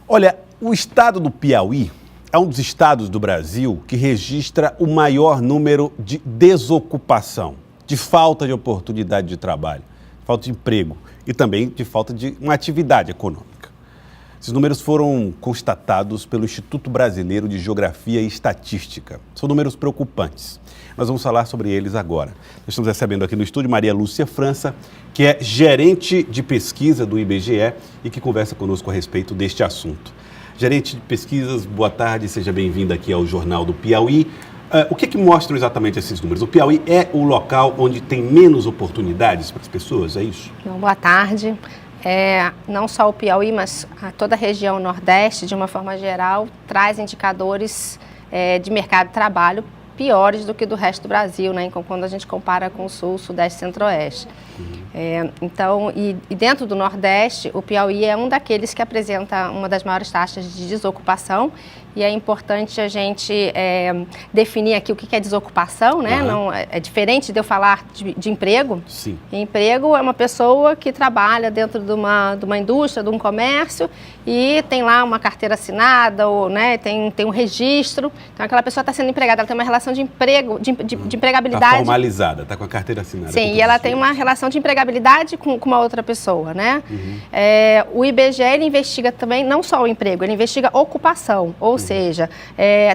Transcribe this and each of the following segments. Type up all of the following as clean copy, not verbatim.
Olha, o estado do Piauí é um dos estados do Brasil que registra o maior número de desocupação, de falta de oportunidade de trabalho, falta de emprego e também de falta de uma atividade econômica. Esses números foram constatados pelo Instituto Brasileiro de Geografia e Estatística. São números preocupantes. Nós vamos falar sobre eles agora. Nós estamos recebendo aqui no estúdio Maria Lúcia França, que é gerente de pesquisa do IBGE e que conversa conosco a respeito deste assunto. Gerente de pesquisas, boa tarde, seja bem-vinda aqui ao Jornal do Piauí. O que mostram exatamente esses números? O Piauí é o local onde tem menos oportunidades para as pessoas, é isso? Boa tarde. Não só o Piauí, mas toda a região Nordeste, de uma forma geral, traz indicadores de mercado de trabalho piores do que do resto do Brasil, né? Quando a gente compara com o Sul, Sudeste e Centro-Oeste. Então, dentro do Nordeste, o Piauí é um daqueles que apresenta uma das maiores taxas de desocupação. E é importante a gente definir aqui o que é desocupação, né? Não, é diferente de eu falar de emprego. Sim. Emprego é uma pessoa que trabalha dentro de uma indústria, de um comércio e tem lá uma carteira assinada, ou, né, tem um registro. Então, aquela pessoa está sendo empregada, ela tem uma relação de emprego, de empregabilidade. Está formalizada, está com a carteira assinada. Sim, e ela tem uma relação de empregabilidade com uma outra pessoa, né? O IBGE, ele investiga também não só o emprego, ele investiga ocupação, ou seja,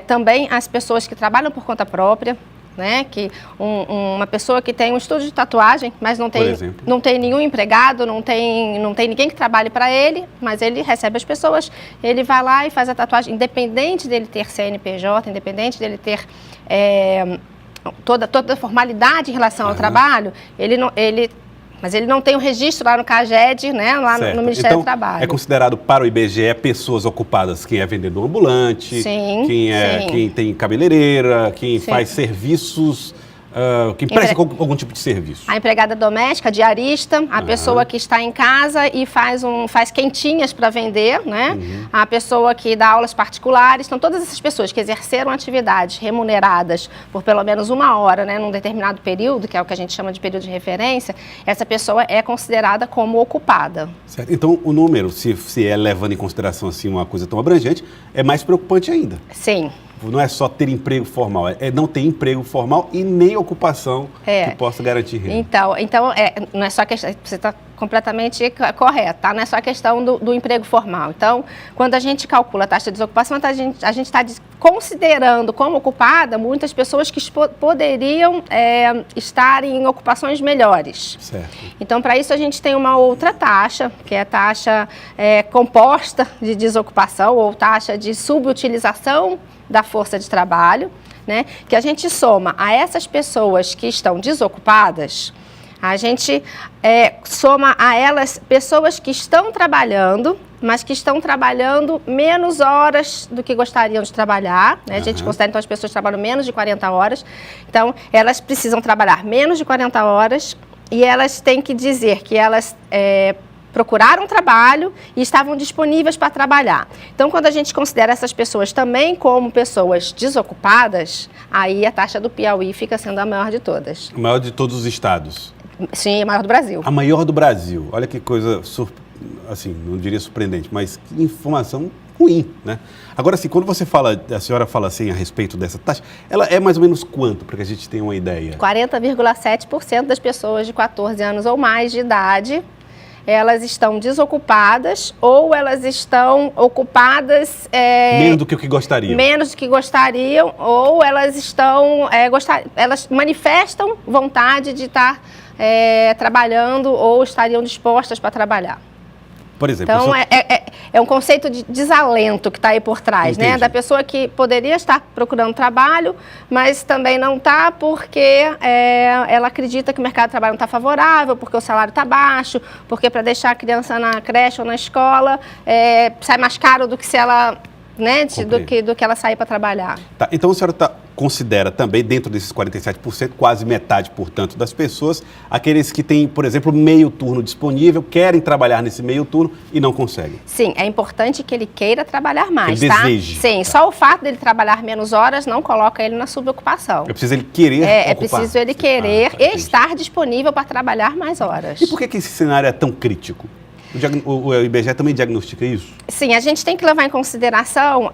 também as pessoas que trabalham por conta própria, né? Que uma pessoa que tem um estúdio de tatuagem, mas não tem nenhum empregado, não tem ninguém que trabalhe para ele, mas ele recebe as pessoas, ele vai lá e faz a tatuagem, independente dele ter CNPJ, independente dele ter toda a formalidade em relação ao trabalho, mas ele não tem o registro lá no CAGED, né, lá no Ministério do Trabalho. É considerado para o IBGE pessoas ocupadas quem é vendedor ambulante, quem tem cabeleireira, quem faz serviços, quem presta algum tipo de serviço. A empregada doméstica, a diarista, a pessoa que está em casa e faz quentinhas para vender, né? A pessoa que dá aulas particulares. Então, todas essas pessoas que exerceram atividades remuneradas por pelo menos 1 hora, né, num determinado período, que é o que a gente chama de período de referência, essa pessoa é considerada como ocupada. Certo. Então, o número, se é levando em consideração assim uma coisa tão abrangente, é mais preocupante ainda. Sim. Não é só ter emprego formal, é não ter emprego formal e nem ocupação que possa garantir renda. Então não é só questão, você está completamente correto, tá? Não é só a questão do emprego formal. Então, quando a gente calcula a taxa de desocupação, a gente está considerando como ocupada muitas pessoas que poderiam estar em ocupações melhores. Certo. Então, para isso a gente tem uma outra taxa, que é a taxa composta de desocupação ou taxa de subutilização da força de trabalho, né? Que a gente soma a essas pessoas que estão desocupadas, a gente soma a elas pessoas que estão trabalhando, mas que estão trabalhando menos horas do que gostariam de trabalhar, né? A gente considera, então, as pessoas que trabalham menos de 40 horas, então elas precisam trabalhar menos de 40 horas e elas têm que dizer que elas procuraram trabalho e estavam disponíveis para trabalhar. Então, quando a gente considera essas pessoas também como pessoas desocupadas, aí a taxa do Piauí fica sendo a maior de todas. A maior de todos os estados? Sim, a maior do Brasil. A maior do Brasil. Olha que coisa, assim, não diria surpreendente, mas que informação ruim, né? Agora, assim, quando a senhora fala assim a respeito dessa taxa, ela é mais ou menos quanto, para que a gente tenha uma ideia? 40,7% das pessoas de 14 anos ou mais de idade, elas estão desocupadas ou elas estão ocupadas... menos do que gostariam. Menos do que gostariam, ou elas estão... elas manifestam vontade de estar trabalhando ou estariam dispostas para trabalhar. Por exemplo, então, é um conceito de desalento que está aí por trás, né? Da pessoa que poderia estar procurando trabalho, mas também não está porque ela acredita que o mercado de trabalho não está favorável, porque o salário está baixo, porque para deixar a criança na creche ou na escola sai mais caro do que se ela... né, do que ela sair para trabalhar. Tá, então a senhora considera também, dentro desses 47%, quase metade, portanto, das pessoas, aqueles que têm, por exemplo, meio turno disponível, querem trabalhar nesse meio turno e não conseguem. Sim, é importante que ele queira trabalhar mais, ele deseje. Sim, só o fato dele trabalhar menos horas não coloca ele na subocupação. É preciso ele querer ocupar. É preciso ele querer estar disponível para trabalhar mais horas. E por que esse cenário é tão crítico? O IBGE também diagnostica isso? Sim, a gente tem que levar em consideração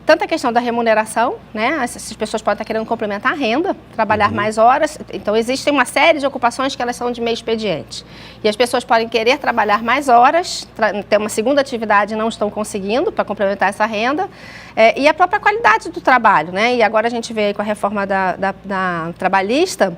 tanto a questão da remuneração, né? Essas pessoas podem estar querendo complementar a renda, trabalhar mais horas. Então, existem uma série de ocupações que elas são de meio expediente. E as pessoas podem querer trabalhar mais horas, ter uma segunda atividade e não estão conseguindo para complementar essa renda. E a própria qualidade do trabalho, né? E agora a gente vê aí com a reforma da trabalhista,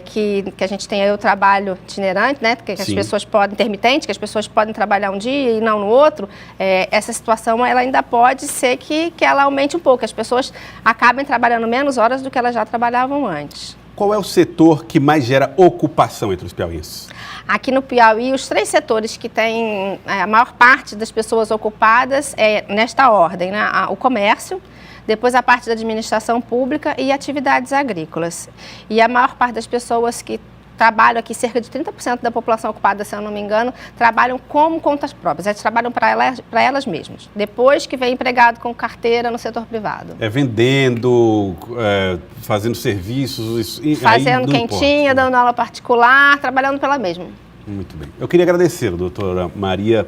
que a gente tem aí o trabalho itinerante, né? Que as pessoas podem, intermitente, que as pessoas podem trabalhar um dia e não no outro. Essa situação ela ainda pode ser que ela aumente um pouco, que as pessoas acabem trabalhando menos horas do que elas já trabalhavam antes. Qual é o setor que mais gera ocupação entre os piauienses? Aqui no Piauí, os 3 setores que têm a maior parte das pessoas ocupadas nesta ordem, né? O comércio, depois a parte da administração pública e atividades agrícolas. E a maior parte das pessoas que trabalham aqui, cerca de 30% da população ocupada, se eu não me engano, trabalham como contas próprias, eles trabalham para elas mesmas, depois que vem empregado com carteira no setor privado. Vendendo, fazendo serviços... Fazendo quentinha, dando aula particular, trabalhando pela mesma. Muito bem. Eu queria agradecer a doutora Maria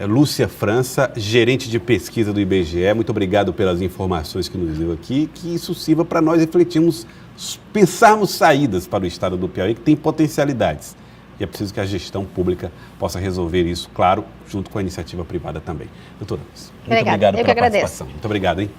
Lúcia França, gerente de pesquisa do IBGE. Muito obrigado pelas informações que nos deu aqui, que isso sirva para nós refletirmos, pensarmos saídas para o estado do Piauí, que tem potencialidades. E é preciso que a gestão pública possa resolver isso, claro, junto com a iniciativa privada também. Doutora, muito obrigado pela participação. Muito obrigado, hein?